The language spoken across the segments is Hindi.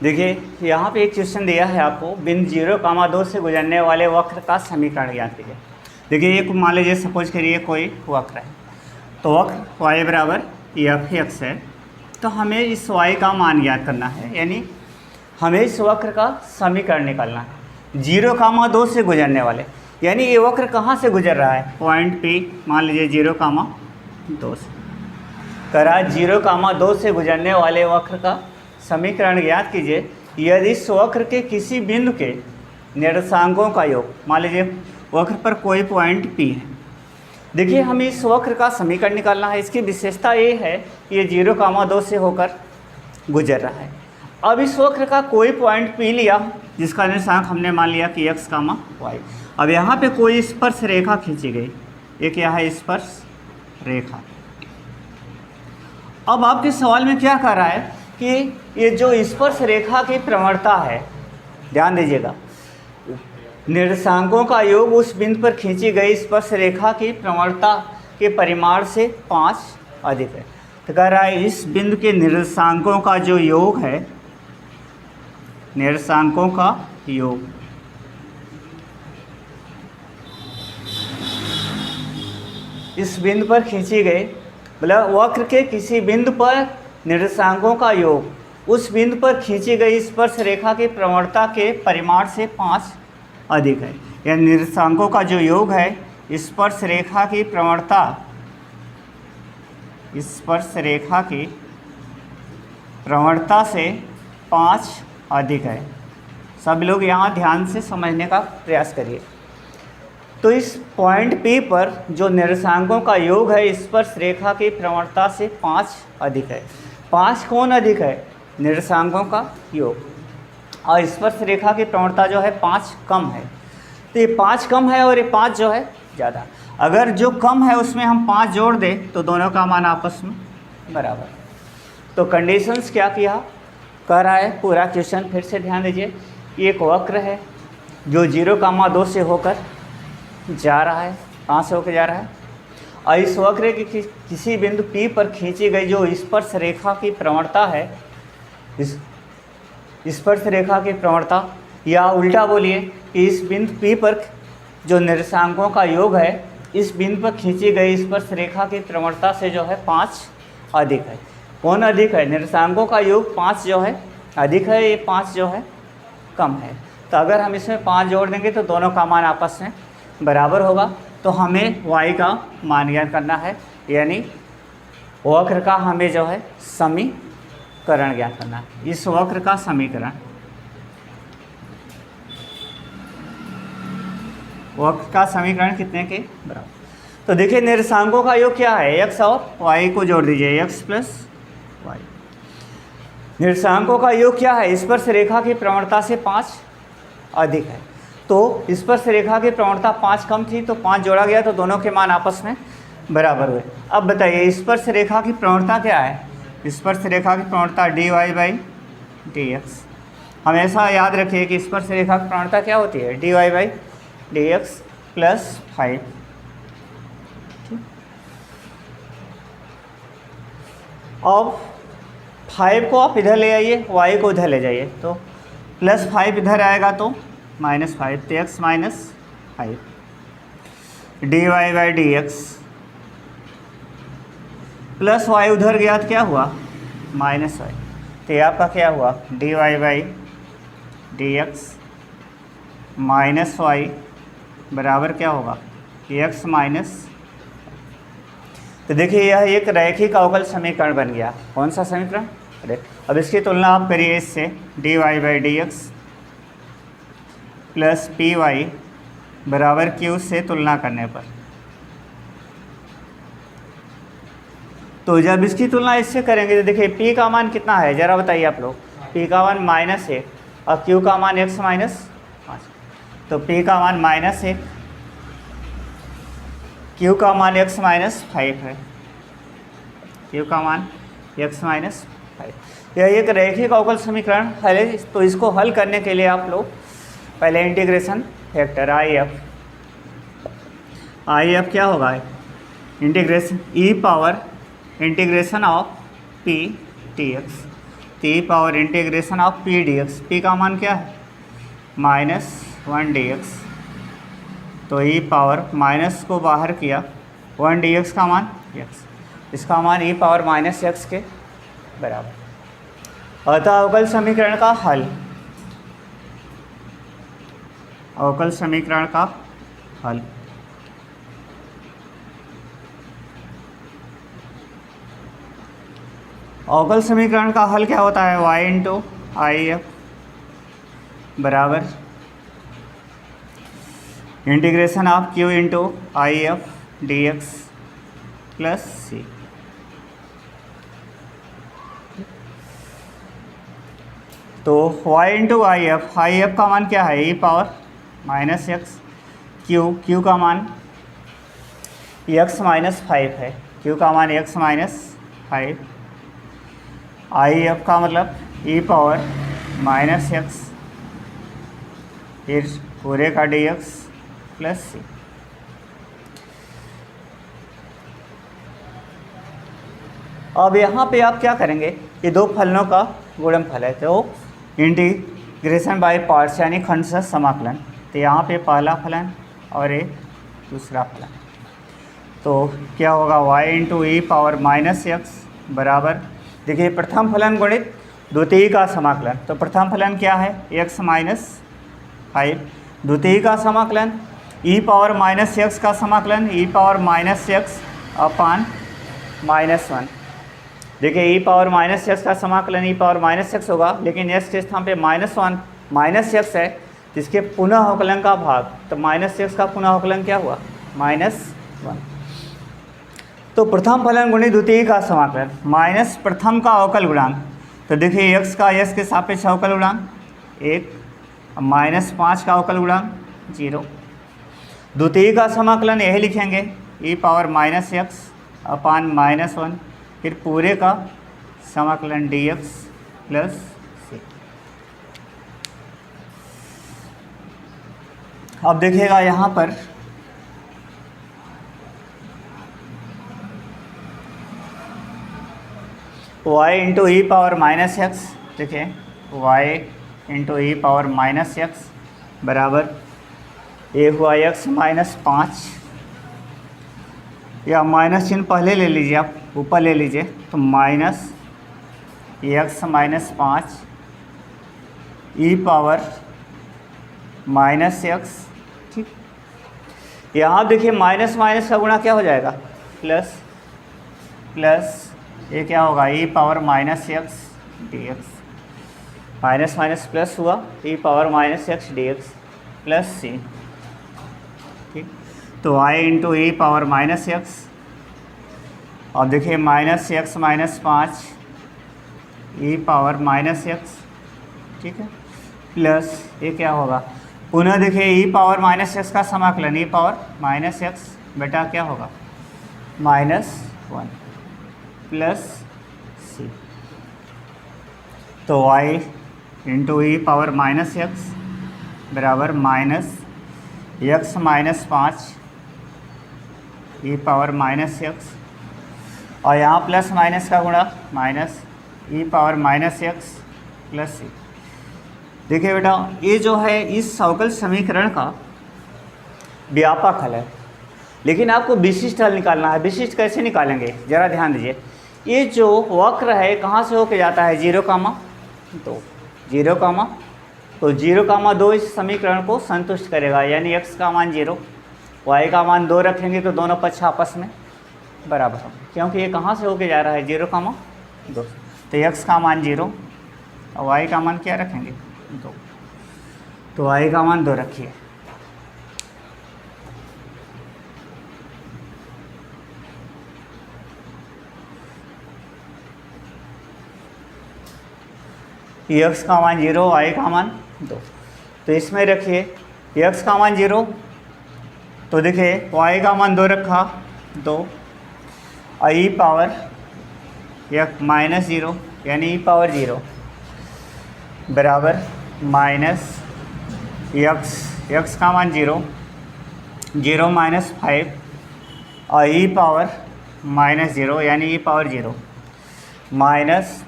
देखिए यहाँ पे एक क्वेश्चन दिया है आपको, बिंदु 0, 2 से गुजरने वाले वक्र का समीकरण ज्ञात कीजिए। देखिए ये मान लीजिए सपोज करिए कोई वक्र है, तो वक्र y बराबर f(x) है, तो हमें इस y का मान ज्ञात करना है, यानी हमें इस वक्र का समीकरण निकालना है। 0, 2 से गुजरने वाले, यानी ये वक्र कहाँ से गुजर रहा है, पॉइंट P मान लीजिए 0, 2 से करा 0, 2 से गुजरने वाले वक्र का समीकरण ज्ञात कीजिए यदि इस वक्र के किसी बिंदु के निर्देशांकों का योग, मान लीजिए वक्र पर कोई पॉइंट P है। देखिए हमें इस वक्र का समीकरण निकालना है। इसकी विशेषता ये है कि ये 0, 2 से होकर गुजर रहा है। अब इस वक्र का कोई पॉइंट P लिया जिसका निर्देशांक हमने मान लिया कि x, y। अब यहाँ पे कोई स्पर्श रेखा खींची गई, एक यहाँ स्पर्श रेखा। अब आपके सवाल में क्या कह रहा है कि ये जो स्पर्श रेखा की प्रवणता है, ध्यान दीजिएगा, निर्देशांकों का योग उस बिंदु पर खींची गई स्पर्श रेखा की प्रवणता के परिमाण से 5 अधिक है। तो कह रहा है इस बिंदु के निर्देशांकों का जो योग है, निर्देशांकों का योग इस बिंदु पर खींची गई, मतलब वक्र के किसी बिंदु पर निर्देशांकों का योग उस बिंदु पर खींची गई स्पर्श रेखा की प्रवणता के परिमाण से 5 अधिक है। यह निर्देशांकों का जो योग है स्पर्श रेखा की प्रवणता, स्पर्श रेखा की प्रवणता से 5 अधिक है। सब लोग यहाँ ध्यान से समझने का प्रयास करिए। तो इस पॉइंट P पर जो निर्देशांकों का योग है स्पर्श रेखा की प्रवणता से 5 अधिक है। 5 कौन अधिक है, निर्देशांकों का योग, और स्पर्श रेखा की प्रवणता जो है 5 कम है। तो ये 5 कम है और ये 5 जो है ज़्यादा। अगर जो कम है उसमें हम 5 जोड़ दें तो दोनों का मान आपस में बराबर। तो कंडीशंस क्या किया, कह रहा है पूरा क्वेश्चन फिर से ध्यान दीजिए। ये एक वक्र है जो 0, 2 से होकर जा रहा है, कहाँ से होकर जा रहा है, और इस वक्र के किसी बिंदु P पर खींची गई जो स्पर्श रेखा की प्रवणता है, इस स्पर्श रेखा की प्रवणता, या उल्टा बोलिए कि इस बिंदु P पर जो निर्देशांकों का योग है इस बिंदु पर खींची गई स्पर्श रेखा की प्रवणता से जो है 5 अधिक है। कौन अधिक है, निर्देशांकों का योग 5 जो है अधिक है, ये 5 जो है कम है। तो अगर हम इसमें 5 जोड़ देंगे तो दोनों का मान आपस में बराबर होगा। तो हमें y का मान ज्ञात करना है, यानी वक्र का हमें जो है समीकरण ज्ञात करना है। इस वक्र का समीकरण, वक्र का समीकरण कितने के बराबर। तो देखिए निर्देशांकों का योग क्या है, x और y को जोड़ दीजिए, x प्लस y। निर्देशांकों का योग क्या है, स्पर्श रेखा की प्रवणता से 5 अधिक है। तो स्पर्श रेखा की प्रवणता 5 कम थी तो 5 जोड़ा गया तो दोनों के मान आपस में बराबर हुए। अब बताइए स्पर्श रेखा की प्रवणता क्या है, स्पर्श रेखा की प्रवणता dy/dx। हमेशा याद रखिए कि स्पर्श रेखा की प्रवणता क्या होती है, dy/dx प्लस 5। अब 5 को आप इधर ले आइए, y को इधर ले जाइए, तो प्लस 5 इधर आएगा तो -5, तो x -5 dy/dx प्लस y उधर गया तो क्या हुआ, -y। तो ये आपका क्या हुआ, dy/dx -y बराबर क्या होगा, x माइनस। तो देखिए यह एक रैखिक अवकल समीकरण बन गया। कौन सा समीकरण, अब इसकी तुलना आप करिए इससे, dy/dx प्लस py बराबर q से तुलना करने पर। तो जब इसकी तुलना इससे करेंगे तो देखिए p का मान कितना है, ज़रा बताइए आप लोग। p का मान -1 और q का मान x -5। तो p का मान -1, q का मान x -5 है, q का मान x -5। यह एक रैखिक अवकल समीकरण है। तो इसको हल करने के लिए आप लोग पहले इंटीग्रेशन फैक्टर IF क्या होगा, integration e power integration of p dx। E power integration of P D x, P का मान क्या है -1 dx, तो ई पावर माइनस को बाहर किया 1 dx का मान x, इसका मान ई पावर -x के बराबर। अतः अवकल समीकरण का हल, अवकल समीकरण का हल अवकल समीकरण का हल क्या होता है, y इंटू आई एफ बराबर integration of q into I F D X plus C. तो y इंटू आई एफ का मान क्या है, ई पावर -x, q का मान x -5 है, q का मान x -5, आई एफ का मतलब ई पावर -x फिर पूरे का dx प्लस सी। अब यहाँ पे आप क्या करेंगे, ये दो फलनों का गुणनफल है, तो इंटीग्रेशन बाय पार्ट्स यानी खंडशः समाकलन। तो यहाँ पे पहला फलन और ये दूसरा फलन, तो क्या होगा y into E power -x बराबर, देखिए प्रथम फलन गुणित द्वितीय का समाकलन, तो प्रथम फलन क्या है x -5, द्वितीय का समाकलन ई पावर -x का समाकलन ई पावर -x अपान -1। देखिए ई पावर -x का समाकलन ई पावर -x होगा, लेकिन x के स्थान पे -1 -x है, जिसके पुनः अवकलन का भाग, तो -x का पुनः अवकलन क्या हुआ -1। तो प्रथम फलन गुणित द्वितीय का समाकलन माइनस प्रथम का अवकल गुणांक, तो देखिए x का s के सापेक्ष अवकल गुणांक 1, -5 का अवकल गुणांक 0। द्वितीय का समाकलन यही लिखेंगे ई पावर -x अपान -1, फिर पूरे का समाकलन dx प्लस सी। अब देखिएगा यहाँ पर y into E power -x, देखिए y into E power -x बराबर ये हुआ x -5, या माइनस चिन्ह पहले ले लीजिए, आप ऊपर ले लीजिए, तो -x -5 ई पावर -x, ठीक। यहाँ देखिए माइनस माइनस का गुणा क्या हो जाएगा प्लस, प्लस ये क्या होगा E power -x dx, minus minus plus हुआ E power -x dx plus C, ठीक। तो y into E power -x, और देखिए -x -5 ई पावर -x, ठीक है, प्लस ये क्या होगा, पुनः देखिए ई पावर -x का समाकलन ई पावर -x बेटा क्या होगा -1 प्लस सी। तो y into E power -x बराबर -x -5 ई पावर -x, और यहाँ प्लस माइनस का गुणा minus E power -x plus सी। देखिए बेटा ये जो है इस अवकल समीकरण का व्यापक हल है, लेकिन आपको विशिष्ट हल निकालना है। विशिष्ट कैसे निकालेंगे ज़रा ध्यान दीजिए, ये जो वक्र है कहाँ से होके जाता है 0,2, 0, तो 0,2 इस समीकरण को संतुष्ट करेगा, यानी x का मान 0, y का मान 2 रखेंगे तो दोनों पक्ष आपस में बराबर हो, क्योंकि ये कहाँ से होके जा रहा है 0,2, तो x का मान 0 और y का मान क्या रखेंगे 2, तो y का मान 2 रखिए। x का मान 0, y का मान 2, तो इसमें रखिए x का मान 0, तो देखिए y का मान 2 रखा 2, और ई पावर -0 यानी ई पावर 0 बराबर -x का मान 0, 0 -5, और ई पावर -0 यानी E power 0 minus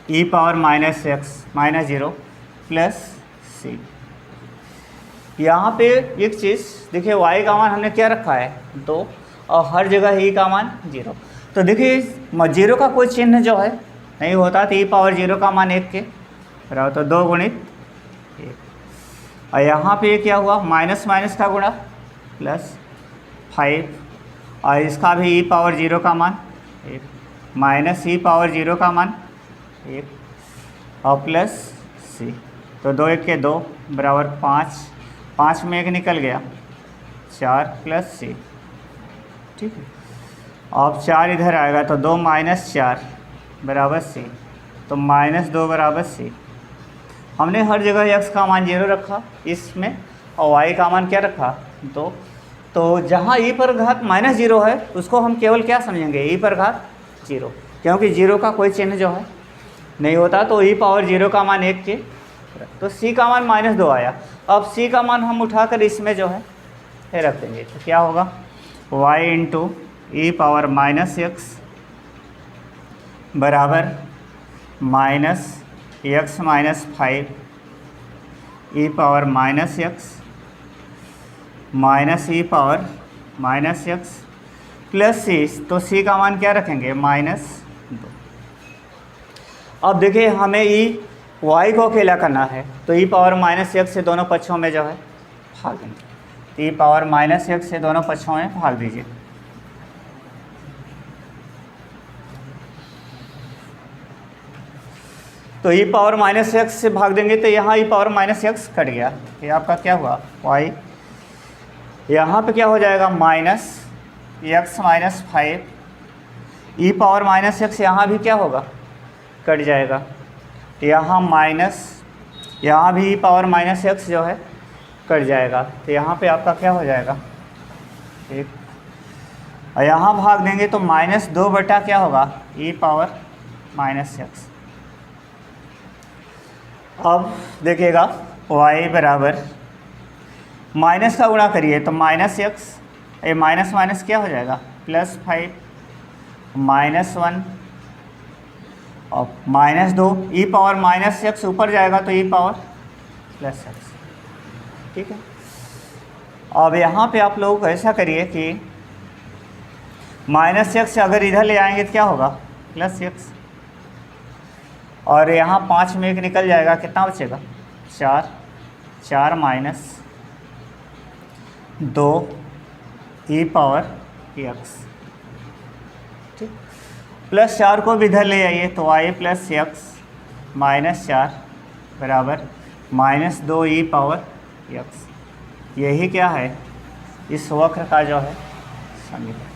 E power minus X minus zero plus C. यहाँ पे एक चीज़ देखिए, y का मान हमने क्या रखा है 2 और हर जगह ई का मान 0। तो देखिए जीरो का कोई चिन्ह जो है नहीं होता, तो ई पावर 0 का मान 1 के बराबर, तो 2 गुणित 1। और यहाँ पे क्या हुआ, माइनस माइनस का गुणा प्लस 5, और इसका भी ई पावर 0 का मान 1 माइनस ई पावर 0 का मान 1 और प्लस सी। तो 2 1 के 2 बराबर 5, 5 में 1 निकल गया 4 प्लस सी। ठीक है, अब 4 इधर आएगा तो 2 माइनस 4 बराबर सी, तो -2 बराबर सी। हमने हर जगह x का मान 0 रखा इसमें और y का मान क्या रखा 2। तो जहाँ e पर घात -0 है उसको हम केवल क्या समझेंगे, e पर घात 0, क्योंकि 0 का कोई चिन्ह जो है नहीं होता। तो ई पावर 0 का मान 1 के, तो c का मान -2 आया। अब c का मान हम उठाकर इसमें जो है रख देंगे, तो क्या होगा y into E power -x बराबर -x -5 ई power -x minus E power -x plus C. तो c का मान क्या रखेंगे -2। अब देखिए हमें y को अकेला करना है, तो ई पावर -x से दोनों पक्षों में जो है भाग देंगे। ई पावर -x से दोनों पक्षों में भाग दीजिए। तो ई पावर -x से भाग देंगे तो यहाँ ई पावर -x कट गया, ये आपका क्या हुआ y। यहाँ पे क्या हो जाएगा -x -5 ई पावर -x, यहाँ भी क्या होगा कट जाएगा, यहाँ माइनस, यहाँ भी ई पावर -x जो है कट जाएगा, तो यहाँ पे आपका क्या हो जाएगा 1। और यहाँ भाग देंगे तो -2 बटा क्या होगा ई पावर -x। अब देखिएगा y बराबर माइनस का गुणा करिए तो -x, ये माइनस माइनस क्या हो जाएगा +5 -1 और -2 ई पावर -x ऊपर जाएगा तो ई पावर +x। ठीक है, अब यहाँ पे आप लोग ऐसा करिए कि -x अगर इधर ले आएंगे तो क्या होगा +x, और यहाँ 5 में 1 निकल जाएगा, कितना बचेगा 4 माइनस 2 ई पावर x। ठीक, +4 को भी इधर ले आइए तो y + x -4 बराबर -2 ई पावर x। यही क्या है इस वक्र का जो है समीकरण।